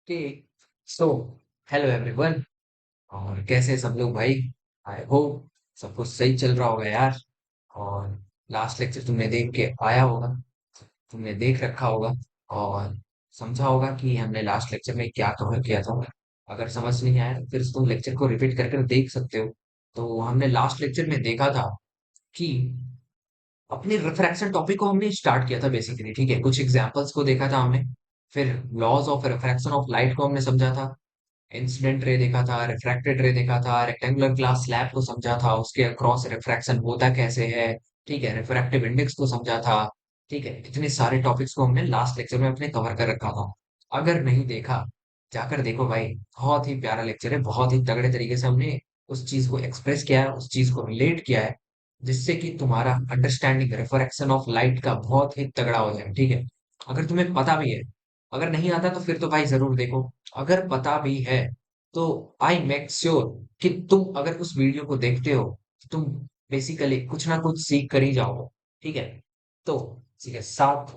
Okay. So hello everyone. और कैसे सब लोग भाई? आई होप सब कुछ सही चल रहा होगा यार। और लास्ट लेक्चर तुमने देख के आया होगा, तुमने देख रखा होगा और समझा होगा कि हमने लास्ट लेक्चर में क्या कवर किया था। अगर समझ नहीं आया तो फिर तुम लेक्चर को रिपीट करके देख सकते हो। तो हमने लास्ट लेक्चर में देखा था कि अपने रिफ्रैक्शन टॉपिक को हमने स्टार्ट किया था बेसिकली, ठीक है। कुछ एग्जांपल्स को देखा था हमने, फिर laws of refraction of light को हमने समझा था, इंसिडेंट रे देखा था, रिफ्रैक्टेड रे देखा था, रेक्टेंगुलर ग्लास स्लैब को समझा था, उसके अक्रॉस रिफ्रैक्शन होता कैसे है, ठीक है। रिफ्रैक्टिव इंडेक्स को समझा था, ठीक है। इतने सारे टॉपिक्स को हमने लास्ट लेक्चर में अपने कवर कर रखा था। अगर नहीं देखा, जाकर देखो भाई। बहुत ही प्यारा लेक्चर है, बहुत ही तगड़े तरीके से हमने उस चीज को एक्सप्रेस किया है, उस चीज को रिलेट किया है, जिससे कि तुम्हारा अंडरस्टैंडिंग रिफ्रैक्शन ऑफ लाइट का बहुत ही तगड़ा हो जाए, ठीक है। अगर तुम्हें पता भी है, अगर नहीं आता तो फिर तो भाई जरूर देखो। अगर पता भी है तो आई मेक श्योर कि तुम अगर उस वीडियो को देखते हो तो तुम बेसिकली कुछ ना कुछ सीख कर ही जाओगे, ठीक है। तो इसी के साथ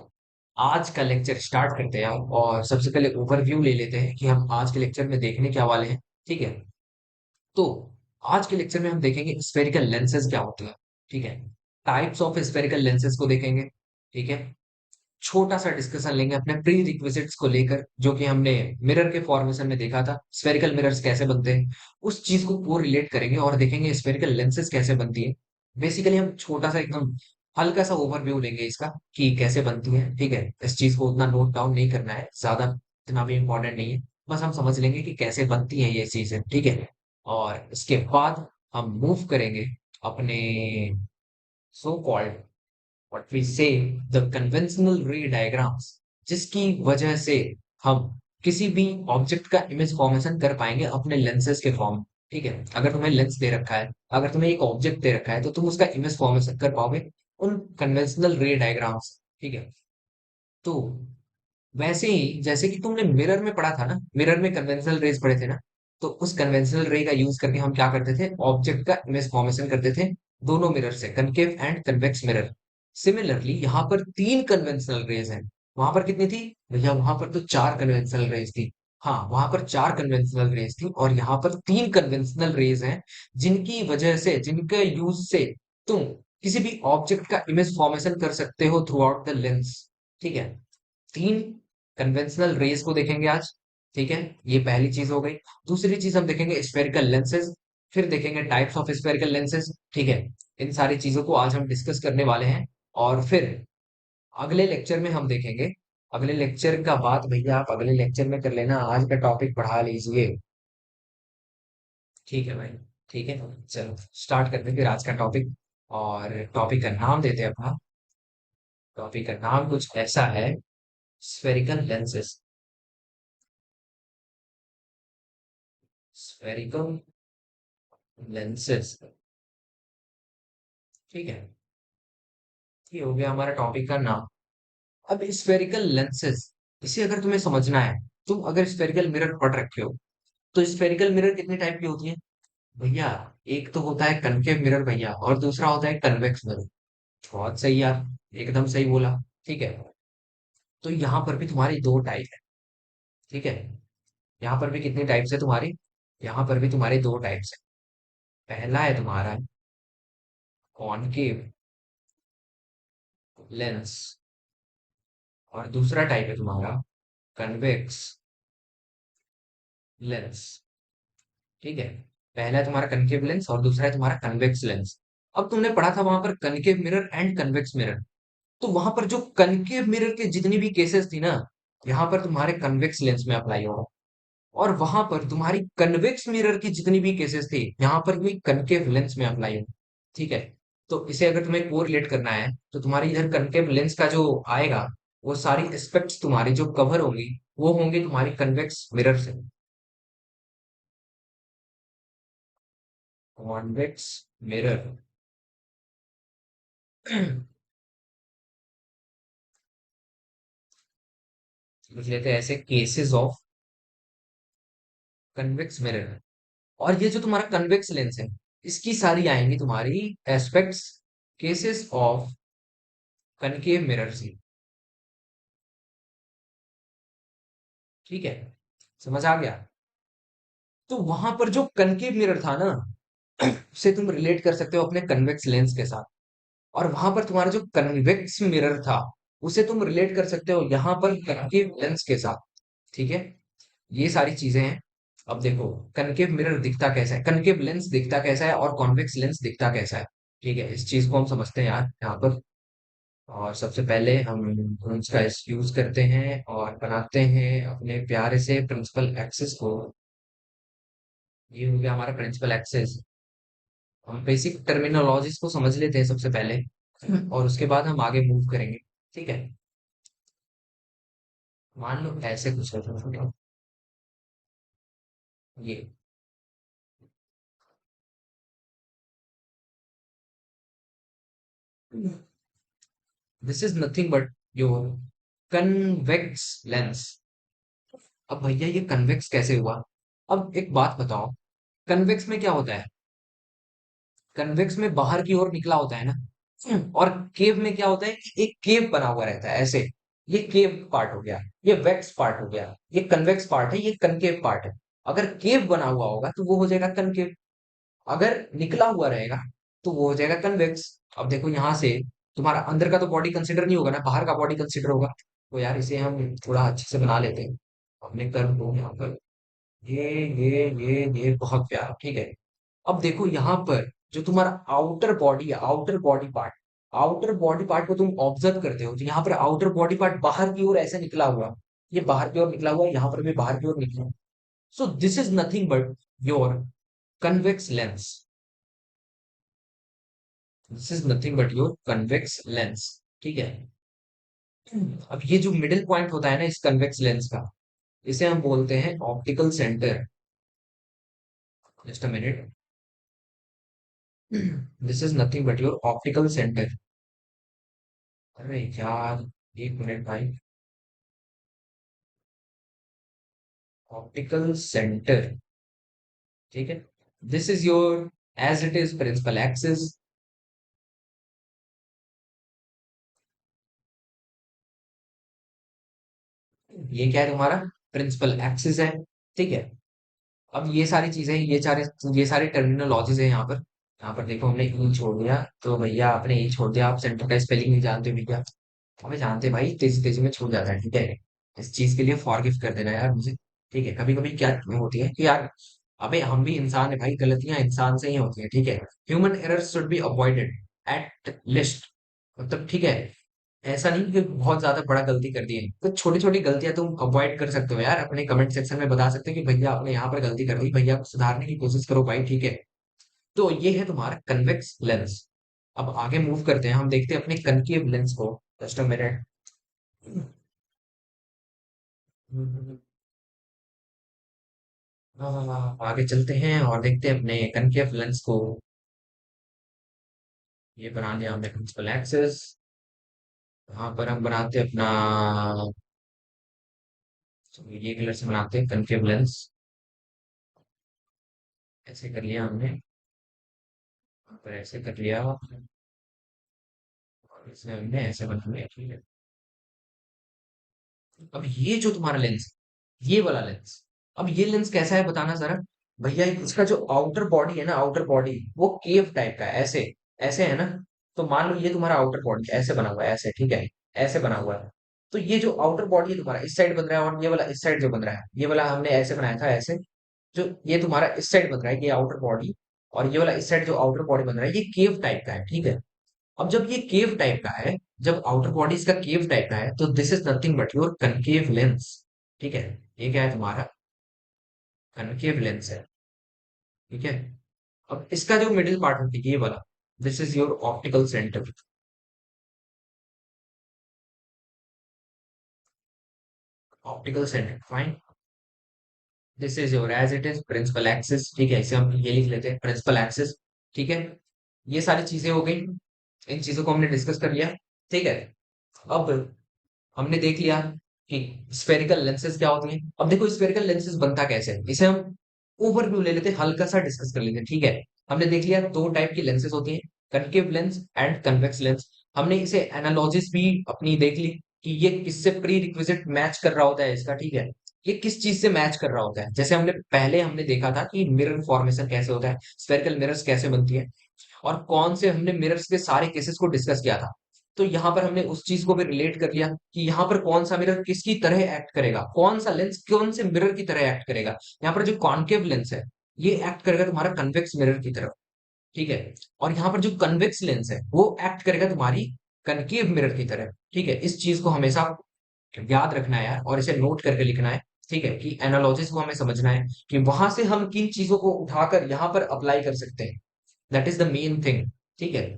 आज का लेक्चर स्टार्ट करते हैं और सबसे पहले ओवरव्यू ले लेते हैं कि हम आज के लेक्चर में देखने क्या वाले हैं, ठीक है। तो आज के लेक्चर में हम देखेंगे स्फेरिकल लेंसेज क्या होती है, ठीक है। टाइप्स ऑफ स्फेरिकल लेंसेज को देखेंगे, ठीक है। छोटा सा डिस्कशन लेंगे अपने प्री रिक्विजिट्स को लेकर, जो कि हमने मिरर के फॉर्मेशन में देखा था, स्फेरिकल मिरर्स कैसे बनते हैं, उस चीज को को रिलेट करेंगे और देखेंगे स्फेरिकल लेंसेज कैसे बनती है। बेसिकली हम छोटा सा एकदम हल्का सा ओवरव्यू लेंगे इसका कि कैसे बनती है, ठीक है। इस चीज को उतना नोट डाउन नहीं करना है, ज्यादा इतना भी इम्पोर्टेंट नहीं है। बस हम समझ लेंगे कि कैसे बनती है ये चीजें, ठीक है। और इसके बाद हम मूव करेंगे अपने सो कॉल्ड व्हाट वी से द कन्वेंशनल रे डायग्राम्स, जिसकी वजह से हम किसी भी ऑब्जेक्ट का इमेज फॉर्मेशन कर पाएंगे अपने लेंसेज के फॉर्म में, ठीक है। अगर तुम्हें लेंस दे रखा है, अगर तुम्हें एक ऑब्जेक्ट दे रखा है तो तुम उसका इमेज फॉर्मेशन कर पाओगे उन कन्वेंशनल रे डायग्राम्स, ठीक है। तो वैसे ही जैसे कि तुमने मिरर में पढ़ा था ना, मिरर में कन्वेंशनल रेज पढ़े थे ना, तो उस कन्वेंशनल रे का यूज करके हम क्या करते थे, ऑब्जेक्ट का इमेज फॉर्मेशन करते थे दोनों मिरर से, concave and convex mirror. Similarly यहाँ पर तीन कन्वेंशनल रेज हैं। वहां पर कितनी थी भैया? वहां पर तो चार कन्वेंशनल रेज थी। हाँ, वहां पर चार कन्वेंशनल रेज थी और यहाँ पर तीन कन्वेंशनल रेज हैं, जिनकी वजह से, जिनके यूज से तुम किसी भी ऑब्जेक्ट का इमेज फॉर्मेशन कर सकते हो थ्रू आउट द लेंस, ठीक है। तीन कन्वेंशनल रेज को देखेंगे आज, ठीक है। ये पहली चीज हो गई। दूसरी चीज हम देखेंगे स्फेरिकल लेंसेज, फिर देखेंगे टाइप्स ऑफ स्फेरिकल लेंसेज, ठीक है। इन सारी चीजों को आज हम डिस्कस करने वाले हैं। और फिर अगले लेक्चर में हम देखेंगे, अगले लेक्चर का बात भैया आप अगले लेक्चर में कर लेना, आज का टॉपिक पढ़ा लीजिए, ठीक है भाई। ठीक है, चलो स्टार्ट करते हैं फिर आज का टॉपिक। और टॉपिक का नाम देते हैं अपना। टॉपिक का नाम कुछ ऐसा है, स्फेरिकल लेंसेज। स्फेरिकल लेंसेज, ठीक है। ये हो गया हमारा टॉपिक का नाम। अब स्फेरिकल लेंसेज, इसे अगर तुम्हें समझना है, तुम अगर स्फेरिकल मिरर पढ़ रखे हो, तो स्फेरिकल मिरर कितने टाइप की होती है भैया? एक तो होता है कनकेव मिरर भैया, और दूसरा होता है कन्वेक्स मिरर। बहुत सही यार, एकदम सही बोला, ठीक है। तो यहाँ पर भी तुम्हारी दो टाइप है, ठीक है। यहाँ पर भी कितनी टाइप्स है तुम्हारी? यहाँ पर भी तुम्हारी दो टाइप्स है। पहला है तुम्हारा कॉनकेव लेंस, और दूसरा टाइप है तुम्हारा कन्वेक्स लेंस, ठीक है। पहला है तुम्हारा कनकेव लेंस और दूसरा है तुम्हारा कन्वेक्स लेंस। अब तुमने पढ़ा था वहां पर concave mirror and convex mirror, तो वहां पर जो कनकेव मिरर के जितनी भी केसेस थी ना, यहाँ पर तुम्हारे कन्वेक्स लेंस में अप्लाई होगा। और वहां पर तुम्हारी कन्वेक्स मिरर की जितनी भी केसेस थी, यहाँ पर भी कनकेव लेंस में अप्लाई होगा, ठीक है। तो इसे अगर तुम्हें कोरिलेट करना है तो तुम्हारी इधर कनकेव लेंस का जो आएगा, वो सारी एस्पेक्ट्स तुम्हारी जो कवर होंगी, वो होंगे तुम्हारी कन्वेक्स मिरर से। कॉन्वेक्स मिरर लिख लेते हैं ऐसे, केसेस ऑफ कन्वेक्स मिरर। और ये जो तुम्हारा कन्वेक्स लेंस है, इसकी सारी आएंगी तुम्हारी aspects, cases of concave mirror से, ठीक है। समझ आ गया? तो वहां पर जो कनकेव मिरर था ना, उसे तुम रिलेट कर सकते हो अपने कन्वेक्स लेंस के साथ। और वहां पर तुम्हारा जो कन्वेक्स मिरर था, उसे तुम रिलेट कर सकते हो यहाँ पर कनकेव लेंस के साथ। ठीक है, ये सारी चीजें हैं। अब देखो, कनकेव मिरर दिखता कैसा है, कनकेव लेंस दिखता कैसा है, और कॉन्वेक्स लेंस दिखता कैसा है। ठीक है, इस चीज को हम समझते हैं यार यहाँ पर। और सबसे पहले हम इसका यूज करते हैं और बनाते हैं अपने प्यारे से प्रिंसिपल एक्सिस को। ये हो गया हमारा प्रिंसिपल एक्सिस। हम बेसिक टर्मिनोलॉजीज को समझ लेते हैं सबसे पहले, और उसके बाद हम आगे मूव करेंगे। ठीक है, मान लो ऐसे कुछ है ये। This is nothing but your convex lens. अब भैया ये कन्वेक्स कैसे हुआ? अब एक बात बताओ, कन्वेक्स में क्या होता है? कन्वेक्स में बाहर की ओर निकला होता है ना। और केव में क्या होता है कि एक केव बना हुआ रहता है ऐसे। ये केव पार्ट हो गया, ये वेक्स पार्ट हो गया, ये कन्वेक्स पार्ट है, ये कनकेव पार्ट है। अगर केव बना हुआ होगा तो वो हो जाएगा कनकेव, अगर निकला हुआ रहेगा तो वो हो जाएगा कन्वेक्स। अब देखो यहाँ से, तुम्हारा अंदर का तो बॉडी कंसिडर नहीं होगा ना, बाहर का बॉडी कंसिडर होगा। तो यार इसे हम थोड़ा अच्छे से बना लेते हैं अपने कर्व को यहाँ पर। ये बहुत प्यारा, ठीक है। अब देखो यहाँ पर जो तुम्हारा आउटर बॉडी है, आउटर बॉडी पार्ट को तुम ऑब्जर्व करते हो, तो यहाँ पर आउटर बॉडी पार्ट बाहर की ओर ऐसे निकला हुआ, ये बाहर की ओर निकला हुआ है, यहाँ पर भी बाहर की ओर निकला। So this is nothing but your convex lens. This is nothing but your convex lens. ठीक है, अब ये जो मिडिल पॉइंट होता है ना इस कन्वेक्स लेंस का, इसे हम बोलते हैं optical centre. Just a minute, this is nothing but your optical centre. अरे यार, एक मिनट भाई। ऑप्टिकल सेंटर, ठीक है। This is your as it is principal axis. ये क्या है तुम्हारा? प्रिंसिपल एक्सिस है। ठीक है, अब ये सारी चीजें, ये सारी टर्मिनोलॉजीज है यहाँ पर। यहाँ पर देखो हमने ई छोड़ दिया, तो भैया आपने ई छोड़ दिया, आप सेंटर का स्पेलिंग नहीं जानते भैया। हमें जानते भाई, तेजी तेजी में छूट जाता है, ठीक है। इस चीज के लिए फॉरगिव कर देना यार मुझे। ठीक है, कभी कभी क्या होती है कि यार, अबे हम भी इंसान है भाई, गलतियां इंसान से ही होती है, ठीक है। Human error should be avoided at least. मतलब ठीक है, ऐसा नहीं कि बहुत ज्यादा बड़ा गलती कर दी है, तो छोटी छोटी गलतियां तुम अवॉइड कर सकते हो यार, अपने कमेंट सेक्शन में बता सकते हो कि भैया आपने यहाँ पर गलती कर दी, भैया को सुधारने की कोशिश करो भाई, ठीक है। तो ये है तुम्हारा कन्वेक्स लेंस। अब आगे मूव करते हैं, हम देखते हैं अपने कनकेव लेंस को। Just a minute. आगे चलते हैं और देखते हैं अपने कनकेव लेंस को। ये बना लिया हमने प्रिंसिपल एक्सेस। यहाँ पर हम बनाते हैं अपना, ये कलर से बनाते हैं कनकेव लेंस। ऐसे कर लिया हमने, यहाँ पर ऐसे कर लिया, और इसे हमने ऐसे बना लिया, ठीक है। अब ये जो तुम्हारा लेंस, ये वाला लेंस, अब ये लेंस कैसा है बताना जरा। भैया इसका जो आउटर बॉडी है ना, आउटर बॉडी वो केव टाइप का है, ऐसे ऐसे है ना। तो मान लो ये तुम्हारा आउटर बॉडी ऐसे बना हुआ है, ऐसे, ठीक है, ऐसे बना हुआ है। तो ये जो आउटर बॉडी है तुम्हारा इस साइड बन रहा है, और ये वाला इस साइड जो बन रहा है, ये वाला हमने ऐसे बनाया था ऐसे। जो ये तुम्हारा इस साइड बन रहा है, ये आउटर बॉडी, और ये वाला इस साइड जो आउटर बॉडी बन रहा है, ये केव टाइप का है, ठीक है। अब जब ये केव टाइप का है, जब आउटर बॉडी इसका केव टाइप का है, तो this is nothing but your concave lens. ठीक है, ये क्या है तुम्हारा? कनकेव लेंस है, ठीक है। अब इसका जो मिडिल पार्ट होता है ये वाला, this is your optical centre. Optical centre, fine. This is your as it is principal axis, ठीक है, इसे हम ये लिख लेते हैं प्रिंसिपल एक्सिस। ठीक है, ये सारी चीजें हो गई, इन चीजों को हमने डिस्कस कर लिया। ठीक है, अब हमने देख लिया कि स्फेरिकल लेंसेज क्या होती हैं। अब देखो स्फेरिकल लेंसेज बनता कैसे है, इसे हम ओवरव्यू ले लेते हैं, हल्का सा डिस्कस कर लेते हैं, ठीक है। हमने देख लिया दो टाइप की लेंसेज होती हैं, concave lens and convex lens. हमने इसे एनालॉजिस भी अपनी देख ली कि ये किससे प्री रिक्विजिट मैच कर रहा होता है इसका, ठीक है। ये किस चीज से मैच कर रहा होता है। जैसे हमने देखा था कि मिरर फॉर्मेशन कैसे होता है, स्फेरिकल मिरर्स कैसे बनती है, और कौन से हमने मिरर्स के सारे केसेस को डिस्कस किया था। तो यहाँ पर हमने उस चीज को भी रिलेट कर लिया कि यहाँ पर कौन सा मिरर किसकी तरह एक्ट करेगा, कौन सा लेंस कौन से मिरर की तरह एक्ट करेगा। यहाँ पर जो कॉन्केव लेंस है ये एक्ट करेगा तुम्हारा कन्वेक्स मिरर की तरह, ठीक है। और यहाँ पर जो कन्वेक्स लेंस है वो एक्ट करेगा तुम्हारी कनकेव मिरर की तरह, ठीक है। इस चीज को हमेशा याद रखना है यार, और इसे नोट करके लिखना है, ठीक है। कि एनालॉजिस को हमें समझना है कि वहां से हम किन चीजों को उठाकर यहाँ पर अप्लाई कर सकते हैं। That is the main thing, ठीक है।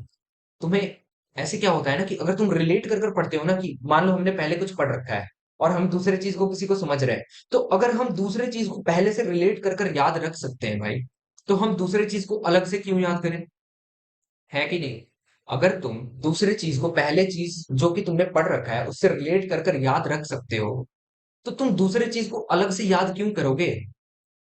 तुम्हें ऐसे क्या होता है ना कि अगर तुम रिलेट कर कर पढ़ते हो ना, कि मान लो हमने पहले कुछ पढ़ रखा है और हम दूसरे चीज को किसी को समझ रहे हैं, तो अगर हम दूसरे चीज को पहले से रिलेट कर कर याद रख सकते हैं भाई, तो हम दूसरे चीज को अलग से क्यों याद करें, है कि नहीं। अगर तुम दूसरे चीज को पहले चीज जो कि तुमने पढ़ रखा है उससे रिलेट कर कर याद रख सकते हो, तो तुम दूसरे चीज को अलग से याद क्यों करोगे,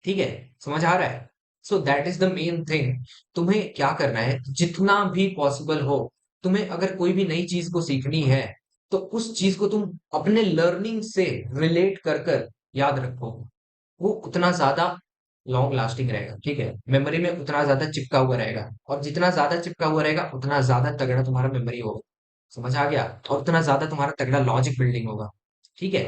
ठीक है। समझ आ रहा है। So that is the main thing. तुम्हें क्या करना है, जितना भी पॉसिबल हो, तुम्हें अगर कोई भी नई चीज को सीखनी है तो उस चीज को तुम अपने लर्निंग से रिलेट कर कर याद रखो। वो उतना ज्यादा लॉन्ग लास्टिंग रहेगा, ठीक है। मेमोरी में उतना ज्यादा चिपका हुआ रहेगा, और जितना ज्यादा चिपका हुआ रहेगा उतना ज्यादा तगड़ा तुम्हारा मेमोरी होगा। समझ आ गया। और उतना ज्यादा तुम्हारा तगड़ा लॉजिक बिल्डिंग होगा, ठीक है।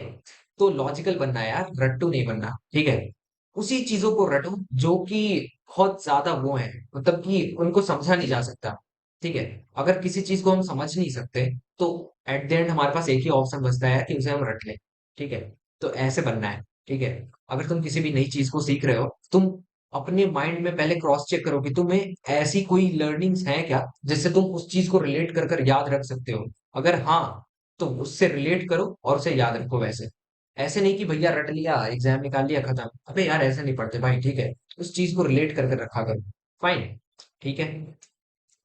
तो लॉजिकल बनना है यार, रट्टू नहीं बनना, ठीक है। उसी चीजों को रटो जो कि बहुत ज्यादा वो है, मतलब कि उनको समझा नहीं जा सकता, ठीक है। अगर किसी चीज को हम समझ नहीं सकते तो एट द एंड हमारे पास एक ही ऑप्शन बचता है कि उसे हम रट लें, ठीक है। तो ऐसे बनना है, ठीक है। अगर तुम किसी भी नई चीज को सीख रहे हो, तुम अपने माइंड में पहले क्रॉस चेक करो कि तुम्हें ऐसी कोई लर्निंग्स हैं क्या जिससे तुम उस चीज को रिलेट कर कर याद रख सकते हो। अगर हाँ, तो उससे रिलेट करो और उसे याद रखो वैसे। ऐसे नहीं कि भैया रट लिया एग्जाम निकाल लिया खत्म, अबे यार ऐसे नहीं पढ़ते भाई, ठीक है। उस चीज को रिलेट कर कर रखा करो। फाइन, ठीक है।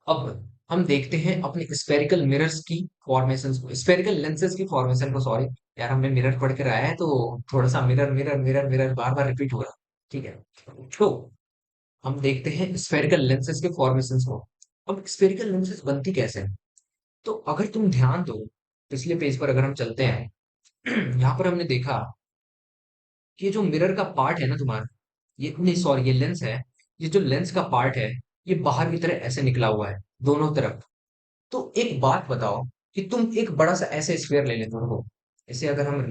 अब हम देखते हैं अपने स्फेरिकल मिरर्स की फॉर्मेशंस को, स्फेरिकल लेंसेज की फॉर्मेशन को, सॉरी यार हमने मिरर पढ़ कर आया है तो थोड़ा सा मिरर मिरर मिरर मिरर बार बार रिपीट हो रहा है, ठीक है। तो हम देखते हैं स्फेरिकल लेंसेज के फॉर्मेशंस को। अब स्फेरिकल लेंसेज बनती कैसे हैं, तो अगर तुम ध्यान दो, पिछले पेज पर अगर हम चलते हैं, यहाँ पर हमने देखा कि ये जो मिरर का पार्ट है ना तुम्हारा, ये नहीं सॉरी ये लेंस है, ये जो लेंस का पार्ट है ये बाहर की तरह ऐसे निकला हुआ है दोनों तरफ। तो एक बात बताओ कि तुम एक बड़ा सा ऐसे स्फीयर ले लेते हो, इसे अगर हम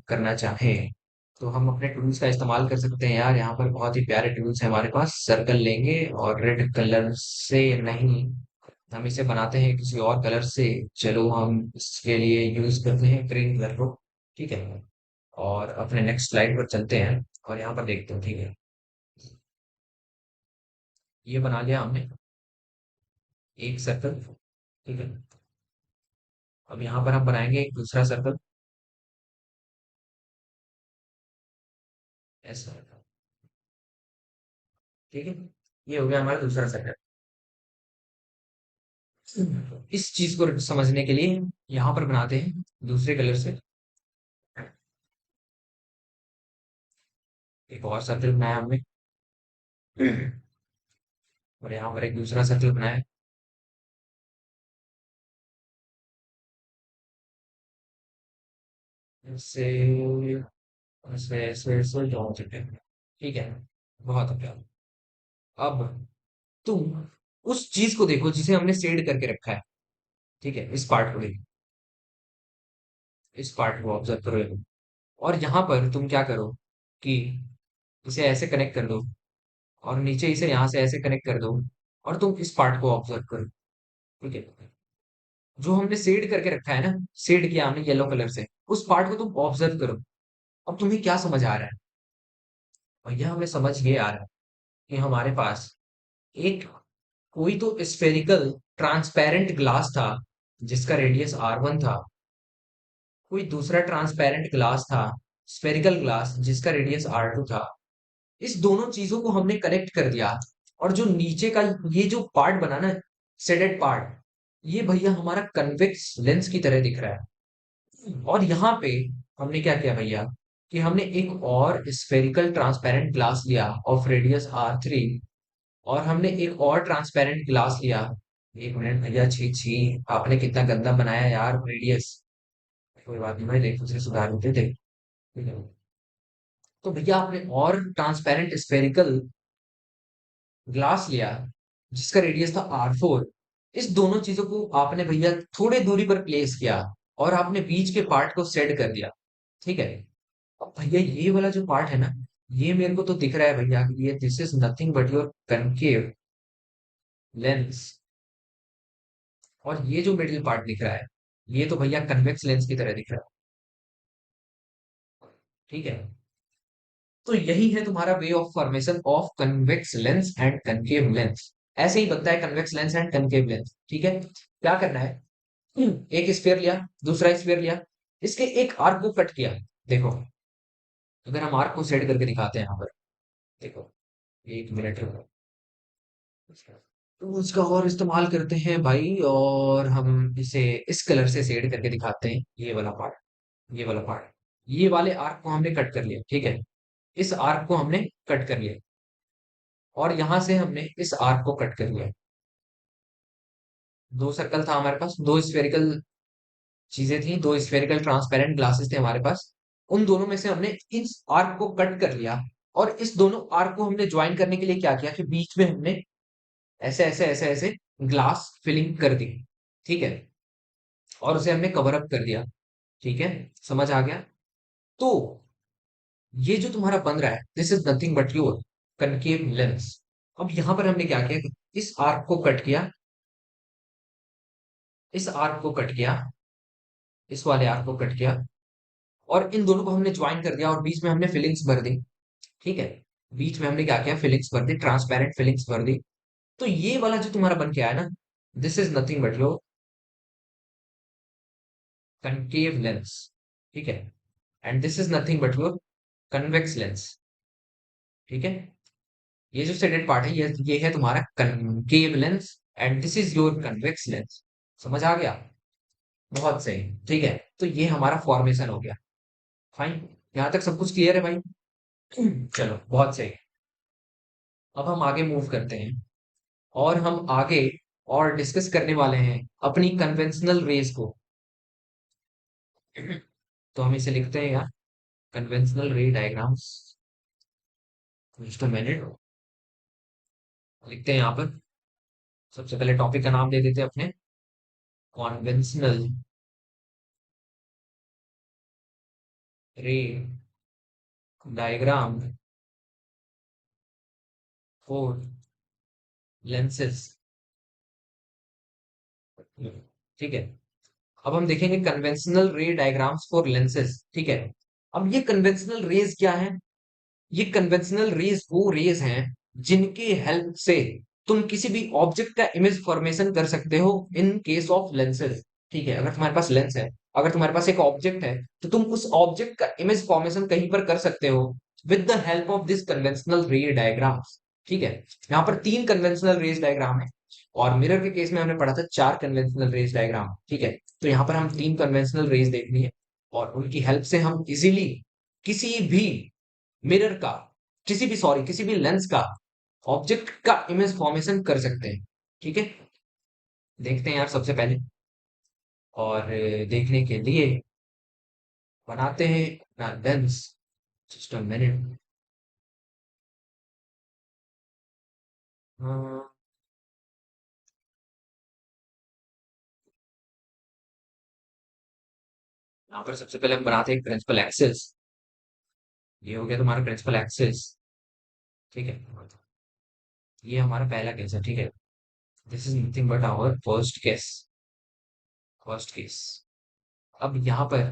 करना चाहें तो हम अपने टूल्स का इस्तेमाल कर सकते हैं यार। यहाँ पर बहुत ही प्यारे टूल्स हैं हमारे पास। सर्कल लेंगे और रेड कलर से नहीं, हम इसे बनाते हैं किसी और कलर से। चलो हम इसके लिए यूज करते हैं ग्रीन कलर को, ठीक है। और अपने नेक्स्ट स्लाइड पर चलते हैं और यहाँ पर देखते हैं, ठीक है। ये बना लिया हमने एक सर्कल, ठीक है। अब यहाँ पर हम बनाएंगे एक दूसरा सर्कल, ऐसा, ठीक है। ये हो गया हमारा दूसरा सर्कल। इस चीज को समझने के लिए यहाँ पर बनाते हैं दूसरे कलर से एक और सर्कल बनाया हमने, और यहाँ पर एक दूसरा सर्कल बनाया। इससे ऐसे ऐसे ऐसे दोनों सर्कल, ठीक है। बहुत अच्छा। अब तुम उस चीज को देखो जिसे हमने शेड करके रखा है, ठीक है। इस पार्ट को देखो, इस पार्ट को ऑब्जर्व करो, और यहाँ पर तुम क्या करो कि इसे ऐसे कनेक्ट कर दो, और नीचे इसे यहाँ से ऐसे कनेक्ट कर दो, और तुम इस पार्ट को ऑब्जर्व करो, ठीक है। जो हमने शेड करके रखा है ना, शेड किया हमने येलो कलर से, उस पार्ट को तुम ऑब्जर्व करो। अब तुम्हें क्या समझ आ रहा है, भैया हमें समझ ये आ रहा है कि हमारे पास एक कोई तो स्फेरिकल ट्रांसपेरेंट ग्लास था जिसका रेडियस R1 था, कोई दूसरा ट्रांसपेरेंट ग्लास था, स्फेरिकल ग्लास जिसका रेडियस R2 था। इस दोनों चीजों को हमने कनेक्ट कर दिया, और जो नीचे का ये जो पार्ट बना ना, शेडेड पार्ट, ये भैया हमारा कन्वेक्स लेंस की तरह दिख रहा है। और यहाँ पे हमने क्या किया भैया कि हमने एक और स्फेरिकल ट्रांसपेरेंट ग्लास लिया ऑफ रेडियस R3, और हमने एक और ट्रांसपेरेंट ग्लास लिया। एक मिनट भैया, छी छी, आपने कितना गंदा बनाया यार रेडियस। कोई बात नहीं भाई, देखो उसे सुधार देते थे, ठीक है। तो भैया आपने और ट्रांसपेरेंट स्फेरिकल ग्लास लिया जिसका रेडियस था R4। इस दोनों चीजों को आपने भैया थोड़े दूरी पर प्लेस किया और आपने बीच के पार्ट को सेट कर दिया। ठीक है। अब भैया ये वाला जो पार्ट है ना, ये मेरे को तो दिख रहा है भैया कि ये this is nothing but your concave lens. और ये जो मिडिल पार्ट दिख रहा है, ये तो भैया कन्वेक्स लेंस की तरह दिख रहा है। ठीक है। तो यही है तुम्हारा way of formation of convex lens and concave lens. ऐसे ही बनता है convex lens and concave lens. ठीक है। क्या करना है, एक स्फीयर लिया, दूसरा स्फीयर लिया, इसके एक आर्क को कट किया। देखो, अगर हम आर्क को सेट करके दिखाते हैं यहाँ पर, देखो, एक मिनट रुको। तो उसका और इस्तेमाल करते हैं भाई, और हम इसे इस कलर से शेड करके दिखाते हैं। ये वाला पार्ट, ये वाला पार्ट, ये वाले आर्क को हमने कट कर लिया। ठीक है। इस आर्क को हमने कट कर लिया, और यहां से हमने इस आर्क को कट कर लिया। दो सर्कल था हमारे पास, दो स्फेरिकल चीजें थी, दो स्फेरिकल ट्रांसपेरेंट ग्लासेस थे हमारे पास। उन दोनों में से हमने इस आर्क को कट कर लिया, और इस दोनों आर्क को हमने ज्वाइन करने के लिए क्या किया कि बीच में हमने ऐसे ऐसे ऐसे ऐसे ग्लास फिलिंग कर दी। ठीक है। और उसे हमने कवर अप कर दिया। ठीक है। समझ आ गया। तो ये जो तुम्हारा बन रहा है, this is nothing but your concave lens. अब यहां पर हमने क्या किया कि इस आर्क को कट किया, इस आर्क को कट किया, इस वाले आर्क को कट किया, और इन दोनों को हमने ज्वाइन कर दिया, और बीच में हमने फिलिंग्स भर दी। ठीक है। बीच में हमने क्या किया, फिलिंग्स भर दी, ट्रांसपेरेंट फिलिंग्स भर दी। तो ये वाला जो तुम्हारा बन के आया ना, this is nothing but your concave lens. ठीक है। And this is nothing but your convex lens. ठीक है। ये जो शेडेड पार्ट है, ये है तुम्हारा concave lens, and this is your convex lens. समझ आ गया। बहुत सही। ठीक है। तो ये हमारा फॉर्मेशन हो गया। फाइन। यहां तक सब कुछ क्लियर है भाई। चलो, बहुत सही। अब हम आगे मूव करते हैं, और हम आगे और डिस्कस करने वाले हैं अपनी कन्वेंशनल रेज को। तो हम इसे लिखते हैं यार, conventional ray diagrams. Just a minute, लिखते हैं यहाँ पर। सबसे पहले टॉपिक का नाम दे देते हैं अपने, कॉन्वेंशनल रे डायग्राम फॉर लेंसेज। ठीक है। अब हम देखेंगे conventional ray diagrams for lenses. ठीक है। अब ये कन्वेंशनल रेज क्या है, ये कन्वेंशनल रेज वो रेज हैं जिनके हेल्प से तुम किसी भी ऑब्जेक्ट का इमेज फॉर्मेशन कर सकते हो इन केस ऑफ लेंसेज। ठीक है। अगर तुम्हारे पास लेंस है, अगर तुम्हारे पास एक ऑब्जेक्ट है, तो तुम उस ऑब्जेक्ट का इमेज फॉर्मेशन कहीं पर कर सकते हो with the help of this conventional ray diagrams. ठीक है। यहाँ पर तीन कन्वेंशनल रेज डायग्राम है, और मिरर के केस में हमने पढ़ा था चार कन्वेंशनल रेज डायग्राम। ठीक है। तो यहाँ पर हम तीन कन्वेंशनल रेज देखनी है, और उनकी हेल्प से हम इजीली किसी भी मिरर का, किसी भी लेंस का ऑब्जेक्ट का इमेज फॉर्मेशन कर सकते हैं। ठीक है। देखते हैं यार सबसे पहले, और देखने के लिए बनाते हैं अपना लेंस। Just a minute. यहाँ पर सबसे पहले हम बनाते हैं प्रिंसिपल एक्सिस। ये हो गया तुम्हारा प्रिंसिपल एक्सिस। ठीक है। ये हमारा पहला केस है। ठीक है। This is nothing but our first case, first case. अब यहाँ पर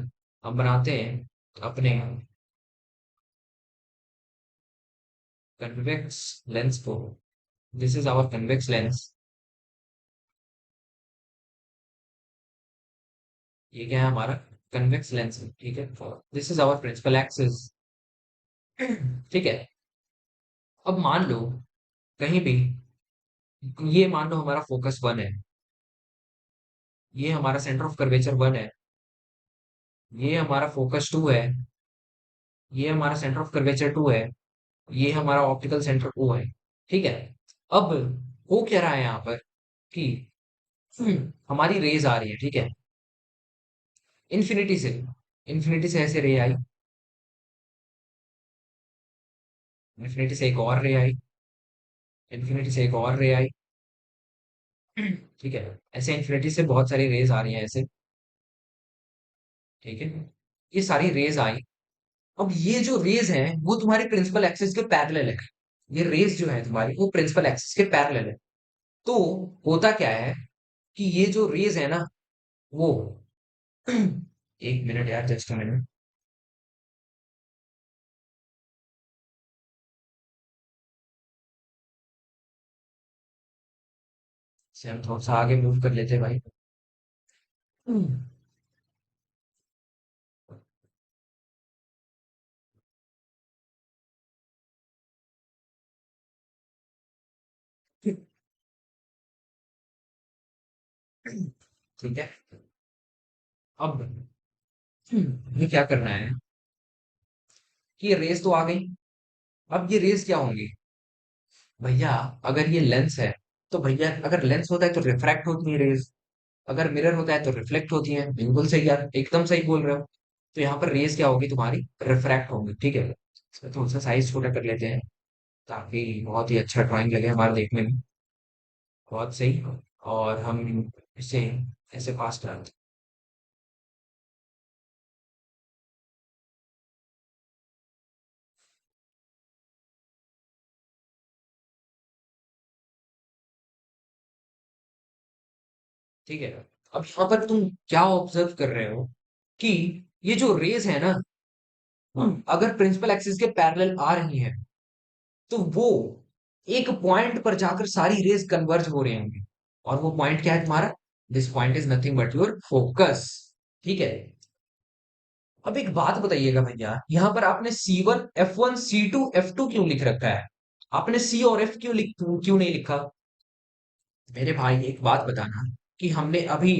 हम बनाते हैं अपने कन्वेक्स लेंस को। This is our convex lens. ये क्या है हमारा कन्वेक्स लेंस। ठीक है। This is our principal axis. ठीक है। अब मान लो कहीं भी, ये मान लो हमारा फोकस वन है, ये हमारा सेंटर ऑफ कर्वेचर वन है, ये हमारा फोकस टू है, ये हमारा सेंटर ऑफ कर्वेचर टू है, ये हमारा ऑप्टिकल सेंटर टू है। ठीक है। अब हो क्या रहा है यहाँ पर कि हमारी रेज आ रही है। ठीक है। इन्फिनिटी से, इन्फिनिटी से ऐसे रे आई, इन्फिनिटी से एक और रे आई, इन्फिनिटी से एक और रे आई। ठीक है, ऐसे इन्फिनिटी से बहुत सारी रेज आ रही हैं ऐसे। ठीक है, ये सारी रेज आई। अब ये जो रेज हैं वो तुम्हारी प्रिंसिपल एक्सिस के पैरेलल है। ये रेज जो है तुम्हारी वो प्रिंसिपल एक्सिस के पैरेलल है। तो होता क्या है कि ये जो रेज है ना वो एक मिनट यार, जस्ट अ मिनट। से हम थोड़ा सा आगे मूव कर लेते हैं भाई। हम्म, ठीक है। अब ये क्या करना है कि ये रेस तो आ गई। अब ये रेस क्या होंगी भैया? अगर ये लेंस है तो भैया, अगर लेंस होता है तो रिफ्रैक्ट होती है रेज, अगर मिरर होता है तो रिफ्लेक्ट होती है। बिल्कुल सही यार, एकदम सही बोल रहे हो। तो यहाँ पर रेस क्या होगी तुम्हारी? रिफ्रैक्ट होंगी। ठीक है, इसमें थोड़ा सा साइज छोटा कर लेते हैं ताकि बहुत ही अच्छा ड्राइंग लगे हमारे देखने में। बहुत सही। और हम इसे ऐसे पास कर। ठीक है, अब यहाँ पर तुम क्या ऑब्जर्व कर रहे हो कि ये जो रेज है ना, अगर प्रिंसिपल एक्सिस के पैरेलल आ रही है तो वो एक पॉइंट पर जाकर सारी रेज कन्वर्ज हो रहे होंगे। और वो पॉइंट क्या है तुम्हारा? This point is nothing but your focus. ठीक है। अब एक बात बताइएगा भैया, यहाँ पर आपने C1 F1 C2 F2 क्यों लिख रखा है? आपने C और F क्यों नहीं लिखा? मेरे भाई एक बात बताना कि हमने अभी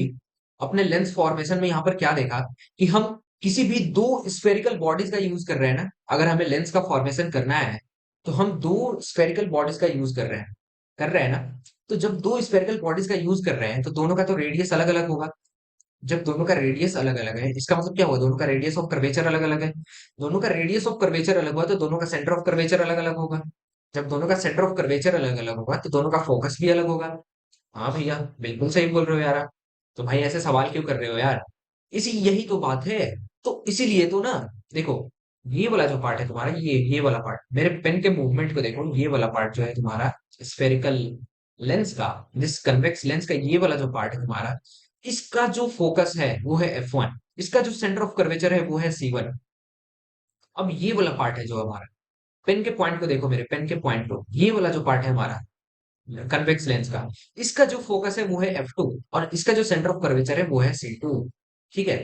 अपने लेंस फॉर्मेशन में यहाँ पर क्या देखा कि हम किसी भी दो स्फेरिकल बॉडीज का यूज कर रहे हैं ना। अगर हमें लेंस का फॉर्मेशन करना है तो हम दो स्फेरिकल बॉडीज का यूज कर रहे हैं ना। तो जब दो स्फेरिकल बॉडीज का यूज कर रहे हैं तो दोनों का तो रेडियस अलग अलग होगा। जब दोनों का रेडियस अलग अलग है इसका मतलब क्या हुआ? दोनों का रेडियस ऑफ कर्वेचर अलग अलग है। दोनों का रेडियस ऑफ कर्वेचर अलग हुआ तो दोनों का सेंटर ऑफ कर्वेचर अलग अलग होगा। जब दोनों का सेंटर ऑफ कर्वेचर अलग अलग होगा तो दोनों का फोकस भी अलग होगा। हाँ भैया, बिल्कुल सही बोल रहे हो यार आप। तो भाई ऐसे सवाल क्यों कर रहे हो यार? यही तो बात है। तो इसीलिए तो ना, देखो, ये वाला जो पार्ट है तुम्हारा, ये वाला पार्ट, मेरे पेन के मूवमेंट को देखो, ये वाला पार्ट जो है तुम्हारा स्फेरिकल लेंस का, जिस कन्वेक्स लेंस का ये वाला जो पार्ट है तुम्हारा, इसका जो फोकस है वो है F1, इसका जो सेंटर ऑफ कर्वेचर है वो है C1। अब ये वाला पार्ट है जो हमारा, पेन के पॉइंट को देखो, मेरे पेन के पॉइंट को, ये वाला जो पार्ट है हमारा कन्वेक्स लेंस का, इसका जो फोकस है वो है F2 और इसका जो सेंटर ऑफ कर्वेचर है वो है C2। ठीक है।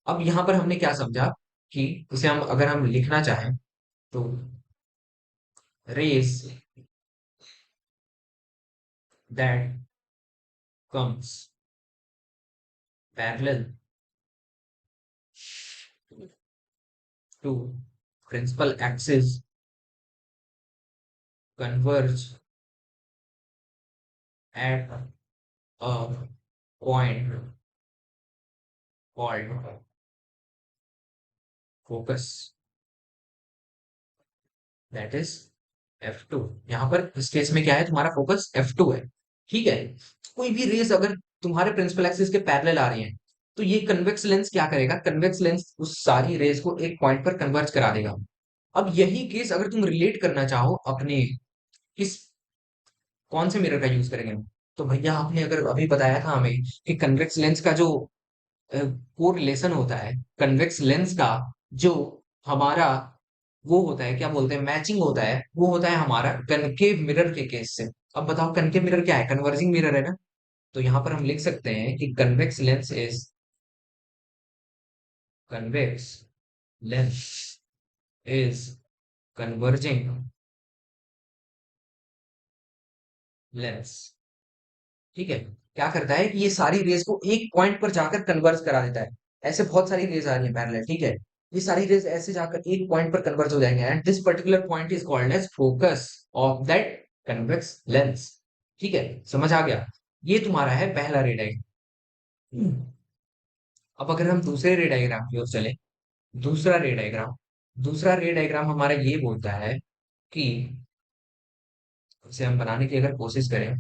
अब यहां पर हमने क्या समझा कि इसे हम अगर हम लिखना चाहें तो rays that comes parallel to principal axis converge at a point called focus, that is F2। यहाँ पर इस केस में क्या है? तुम्हारा फोकस F2 है। ठीक है। कोई भी रेस अगर तुम्हारे प्रिंसिपल एक्सिस के पैरेलल आ रही है तो ये कन्वेक्स लेंस क्या करेगा? कन्वेक्स लेंस उस सारी रेस को एक पॉइंट पर कन्वर्ज करा देगा। अब यही केस अगर तुम रिलेट करना चाहो अपने किस, कौन से मिरर का यूज करेंगे? तो भैया आपने अगर अभी बताया था हमें कि कन्वेक्स लेंस का जो कोरिलेशन होता है, कन्वेक्स लेंस का जो हमारा वो होता है, क्या बोलते हैं, मैचिंग होता है, वो होता है हमारा कनकेव मिरर के केस से। अब बताओ कनकेव मिरर क्या है? कन्वर्जिंग मिरर है ना। तो यहां पर हम लिख सकते हैं कि convex lens is converging lens. ठीक है। क्या करता है कि ये सारी रेज को एक पॉइंट पर जाकर कन्वर्ज करा देता है। ऐसे बहुत सारी रेज आ रही है पैरेलल। ठीक है, ये सारी रेज ऐसे जाकर एक पॉइंट पर कन्वर्ज हो जाएंगे and this particular point is called as focus of that convex lens. ठीक है, समझ आ गया? ये तुम्हारा है पहला रे डायग्राम। अब अगर हम दूसरे रे डायग्राम की ओर चले, दूसरा रे डायग्राम, दूसरा रे डायग्राम हमारा ये बोलता है कि इसे हम बनाने की अगर कोशिश करें,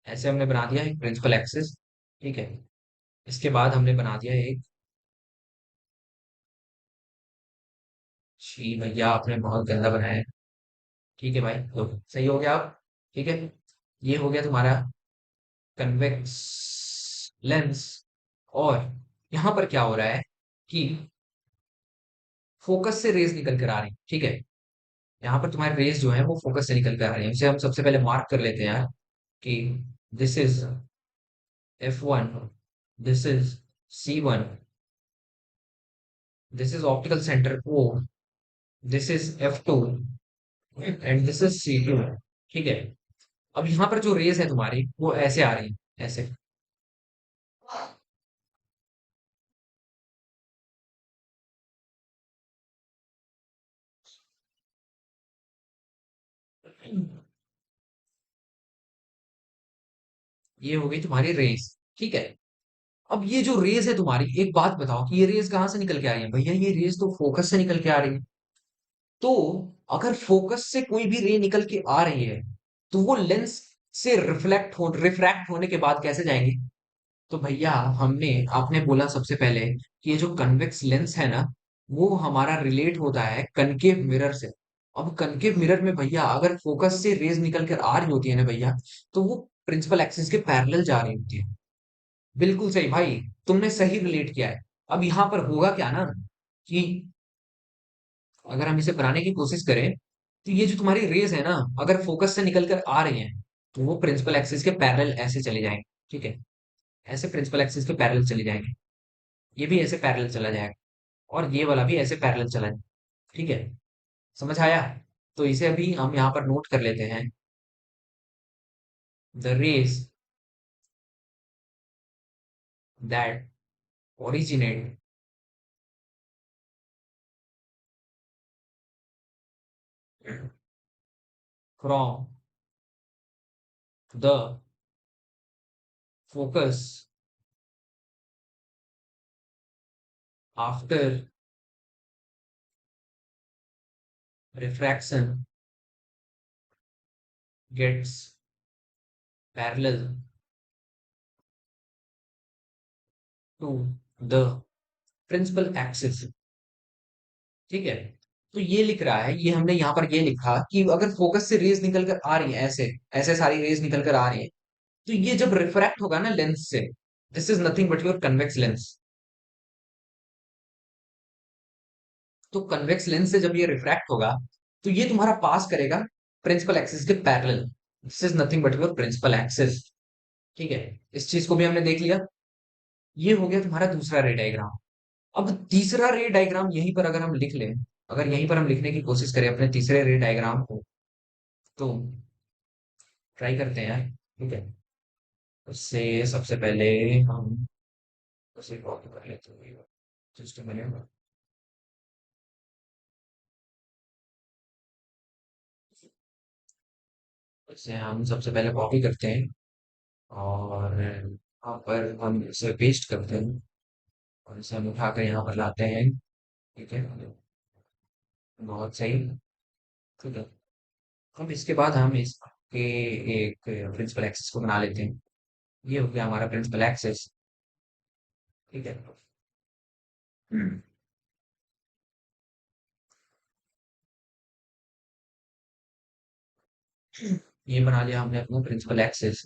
ऐसे हमने बना दिया एक प्रिंसिपल एक्सिस। ठीक है। इसके बाद हमने बना दिया एक, छी भैया आपने बहुत गंदा बनाया है। ठीक है भाई, तो सही हो गया आप। ठीक है। ये हो गया तुम्हारा कन्वेक्स लेंस। और यहाँ पर क्या हो रहा है कि फोकस से रेज निकल कर आ रही है। ठीक है। यहाँ पर तुम्हारे रेज जो है वो फोकस से निकल कर आ रही है। इसे हम सबसे पहले मार्क कर लेते हैं यार, कि this is F1, this is C1, this is optical centre O, this is F2 and this is C2। ठीक है। अब यहाँ पर जो रेज है तुम्हारी वो ऐसे आ रही है, ऐसे। ये हो गई तुम्हारी रेस। ठीक है। अब ये जो रेस है तुम्हारी, एक बात बताओ कि ये रेस कहाँ से निकल के आ रही है? भैया ये रेस तो फोकस से निकल के आ रही है। तो अगर फोकस से कोई भी रे निकल के आ रही है, तो वो लेंस से रिफ्रैक्ट होने के बाद कैसे जाएंगे? तो भैया हमने आपने बोला सबसे पहले कि ये जो कन्वेक्स लेंस है ना, वो हमारा रिलेट होता है कनकेव मिरर से। अब कनकेव मिरर में भैया अगर फोकस से रेज निकल कर आ रही होती है ना भैया, तो वो प्रिंसिपल एक्सिस के पैरेलल जा रही होती है। बिल्कुल सही भाई, तुमने सही रिलेट किया है। अब यहाँ पर होगा क्या ना, कि अगर हम इसे बनाने की कोशिश करें, तो ये जो तुम्हारी रेज है ना, अगर फोकस से निकल कर आ रही है, तो वो प्रिंसिपल एक्सिस के पैरेलल ऐसे चले जाएंगे। ठीक है। ऐसे प्रिंसिपल एक्सिस के पैरेलल चले जाएंगे। ये भी ऐसे पैरेलल चला जाएगा, और ये वाला भी ऐसे पैरेलल चला जाएगा। ठीक है। समझ आया? तो इसे अभी हम यहाँ पर नोट कर लेते हैं। The rays that originate from the focus after refraction gets parallel to the principal axis. ठीक है। तो ये लिख रहा है, ये हमने यहाँ पर ये लिखा कि अगर फोकस से रेज निकल कर आ रही है, ऐसे ऐसे सारी रेज निकल कर आ रही है, तो ये जब रिफ्रैक्ट होगा ना लेंस से, this is nothing but your convex lens. तो कन्वेक्स लेंस से जब ये रिफ्रैक्ट होगा, तो ये तुम्हारा पास करेगा प्रिंसिपल एक्सिस के parallel. This is nothing but your principal axis. ठीक है। इस चीज को भी हमने देख लिया। ये हो गया तुम्हारा दूसरा रे डायग्राम। अब तीसरा रे डायग्राम यहीं पर अगर हम लिख लें, अगर यहीं पर हम लिखने की कोशिश करें अपने तीसरे रे डायग्राम को, तो ट्राई करते हैं यार। ठीक है। उससे सबसे पहले हम उसे कॉपी कर लेते हैं। Just minute. इसे हम सबसे पहले कॉपी करते हैं, और यहाँ पर हम इसे पेस्ट करते हैं, और इसे हम उठाकर यहाँ पर लाते हैं। ठीक है। बहुत सही। ठीक है। अब इसके बाद हम इसके एक प्रिंसिपल एक्सेस को बना लेते हैं। ये हो गया हमारा प्रिंसिपल एक्सेस। ठीक है। हम्म, ये बना लिया हमने अपना प्रिंसिपल एक्सेस।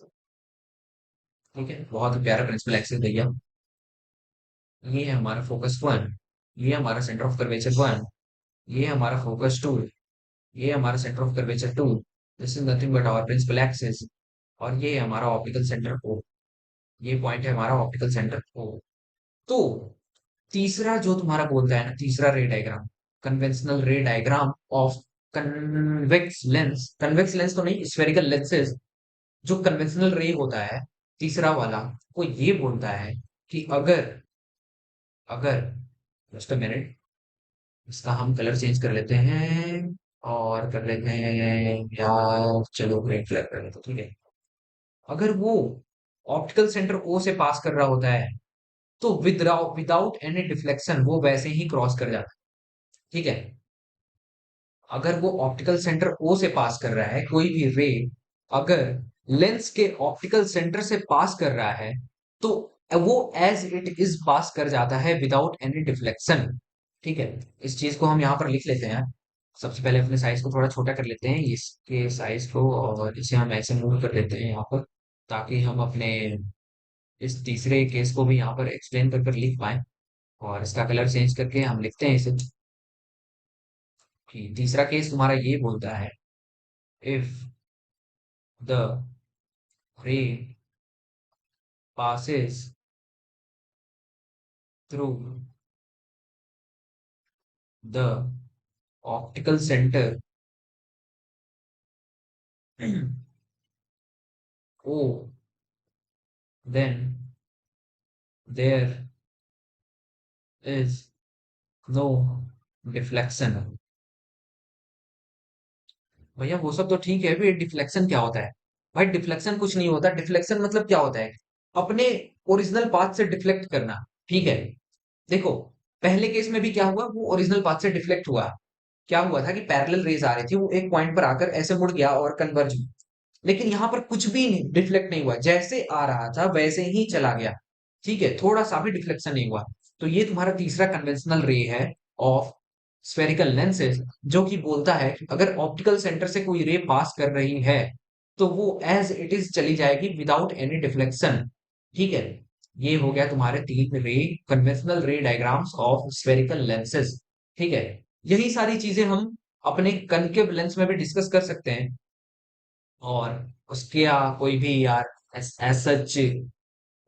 ठीक है। बहुत ही प्यारा प्रिंसिपल एक्सेस भैया। ये है हमारा फोकस वन, ये हमारा सेंटर ऑफ कर्वेचर वन, ये हमारा फोकस टू, ये हमारा centre of curvature two. This is nothing but our principal axis. और ये है हमारा ऑप्टिकल सेंटर ओ। ये पॉइंट है हमारा ऑप्टिकल सेंटर ओ। तो तीसरा जो तुम्हारा बोलता है ना, तीसरा रे डायग्राम, कन्वेंशनल रे डायग्राम ऑफ कन्वेक्स लेंस तो नहीं, स्फेरिकल लेंसेज। जो कन्वेंशनल रे होता है तीसरा वाला, वो ये बोलता है कि अगर अगर जस्ट अ मिनट, इसका हम कलर चेंज कर लेते हैं, और कर लेते हैं यार, चलो ग्रे कलर कर लेते हैं। ठीक है। अगर वो ऑप्टिकल सेंटर ओ से पास कर रहा होता है, तो विदाउट एनी डिफ्लेक्शन वो वैसे ही क्रॉस कर जाता है। ठीक है। अगर वो ऑप्टिकल सेंटर ओ से पास कर रहा है कोई भी रे, अगर लेंस के ऑप्टिकल सेंटर से पास कर रहा है, तो वो एज इट इज पास कर जाता है विदाउट एनी डिफ्लेक्शन। ठीक है, इस चीज को हम यहाँ पर लिख लेते हैं। सबसे पहले अपने साइज को थोड़ा छोटा कर लेते हैं, इसके साइज को, और इसे हम ऐसे मूव कर लेते हैं यहाँ पर, ताकि हम अपने इस तीसरे केस को भी यहाँ पर एक्सप्लेन कर कर लिख पाए। और इसका कलर चेंज करके हम लिखते हैं इसे, कि तीसरा केस तुम्हारा ये बोलता है, if the ray passes through the optical center O, then there is no deflection। भैया वो सब तो ठीक है, भी डिफ्लेक्शन क्या होता है? भाई डिफ्लेक्शन कुछ नहीं होता। डिफ्लेक्शन मतलब क्या होता है? अपने ओरिजिनल पाथ से डिफ्लेक्ट करना। ठीक है, देखो, पहले केस में भी क्या हुआ, वो ओरिजिनल पाथ से डिफ्लेक्ट हुआ। क्या हुआ था कि पैरेलल रेज आ रही थी, वो एक पॉइंट पर आकर ऐसे मुड़ गया और कन्वर्ज हुआ। लेकिन यहाँ पर कुछ भी डिफ्लेक्ट नहीं हुआ, जैसे आ रहा था वैसे ही चला गया। ठीक है, थोड़ा सा भी डिफ्लेक्शन नहीं हुआ। तो ये तुम्हारा तीसरा कन्वेंशनल रे है ऑफ स्फेरिकल लेंसेज, जो कि बोलता है कि अगर ऑप्टिकल सेंटर से कोई रे पास कर रही है, तो वो एज इट इज चली जाएगी विदाउट एनी डिफ्लेक्शन। ठीक है, ये हो गया तुम्हारे तीन रे, conventional ray diagrams of spherical lenses. ठीक है, यही सारी चीजें हम अपने कनकेव लेंस में भी डिस्कस कर सकते हैं। और उसके कोई भी यार एज सच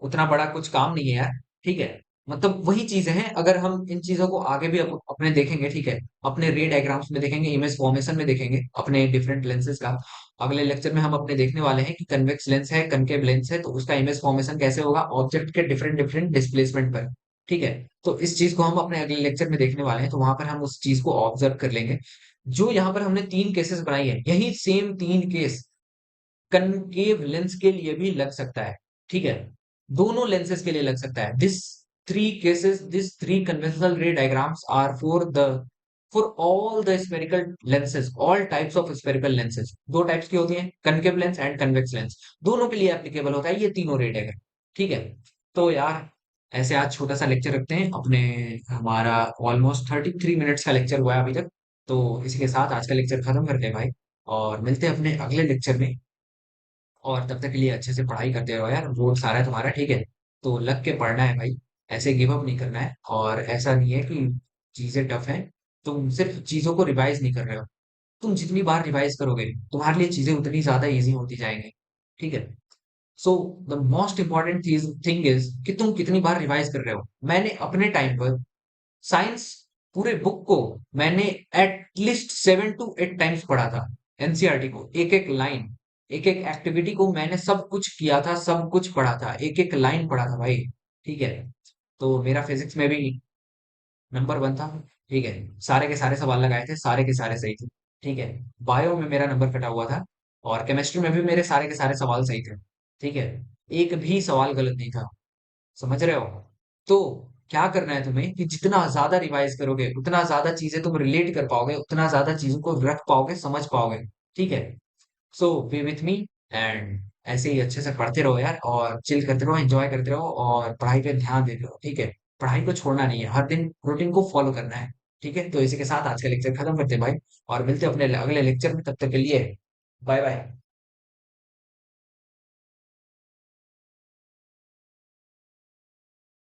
उतना बड़ा कुछ काम नहीं है यार। ठीक है, मतलब वही चीजें हैं, अगर हम इन चीजों को आगे भी अपने देखेंगे, ठीक है, अपने रे डायग्राम्स में देखेंगे, इमेज फॉर्मेशन में देखेंगे अपने डिफरेंट लेंसेज का। अगले लेक्चर में हम अपने देखने वाले हैं कि कन्वेक्स लेंस है, कनकेव लेंस है, तो उसका इमेज फॉर्मेशन कैसे होगा ऑब्जेक्ट के डिफरेंट डिफरेंट डिस्प्लेसमेंट पर। ठीक है, तो इस चीज को हम अपने अगले लेक्चर में देखने वाले हैं, तो वहां पर हम उस चीज को ऑब्जर्व कर लेंगे। जो यहाँ पर हमने तीन केसेस बनाई है, यही सेम तीन केस कनकेव लेंस के लिए भी लग सकता है। ठीक है, दोनों लेंसेज के लिए लग सकता है। This three conventional ray diagrams are for all the spherical lenses, all types of spherical lenses. दो टाइप्स की होती हैं, concave lens and convex lens, दोनों के लिए एप्लीकेबल होता है ये तीनों रे डायग्राम। ठीक है, तो यार ऐसे आज छोटा सा लेक्चर रखते हैं अपने। हमारा ऑलमोस्ट 33 मिनट्स का लेक्चर हुआ है अभी तक। तो इसी के साथ आज का लेक्चर खत्म करते हैं भाई, और मिलते हैं अपने अगले लेक्चर में। और तब तक के लिए अच्छे से पढ़ाई करते रहो यार, बोर्ड सारा है तुम्हारा। ठीक है, तो लग के पढ़ना है भाई, ऐसे गिव अप नहीं करना है। और ऐसा नहीं है कि चीजें टफ हैं, तुम सिर्फ चीजों को रिवाइज नहीं कर रहे हो। तुम जितनी बार रिवाइज करोगे तुम्हारे लिए चीजें उतनी ज्यादा इजी होती जाएंगी। ठीक है, so the most important thing is कि तुम कितनी बार रिवाइज कर रहे हो। मैंने अपने टाइम पर साइंस पूरे बुक को मैंने एटलीस्ट 7 to 8 टाइम्स पढ़ा था। एनसीईआरटी को एक एक लाइन, एक एक एक्टिविटी को मैंने सब कुछ किया था, सब कुछ पढ़ा था, एक एक लाइन पढ़ा था भाई। ठीक है, तो मेरा फिजिक्स में भी नंबर 1 था। ठीक है, सारे के सारे सवाल लगाए थे, सारे के सारे सही थे। ठीक है, बायो में मेरा नंबर कटा हुआ था, और केमिस्ट्री में भी मेरे सारे के सारे सवाल सही थे। ठीक है, एक भी सवाल गलत नहीं था। समझ रहे हो? तो क्या करना है तुम्हें कि जितना ज्यादा रिवाइज करोगे उतना ज्यादा चीजें तुम रिलेट कर पाओगे, उतना ज्यादा चीजों को रख पाओगे, समझ पाओगे। ठीक है, सो बी विथ मी, एंड ऐसे ही अच्छे से पढ़ते रहो यार, और चिल करते रहो, एंजॉय करते रहो, और पढ़ाई पे ध्यान देते रहो। ठीक है, पढ़ाई को छोड़ना नहीं है, हर दिन रूटीन को फॉलो करना है। ठीक है, तो इसी के साथ आज का लेक्चर खत्म करते हैं भाई, और मिलते हैं अपने अगले लेक्चर में। तब तक के लिए बाय बाय।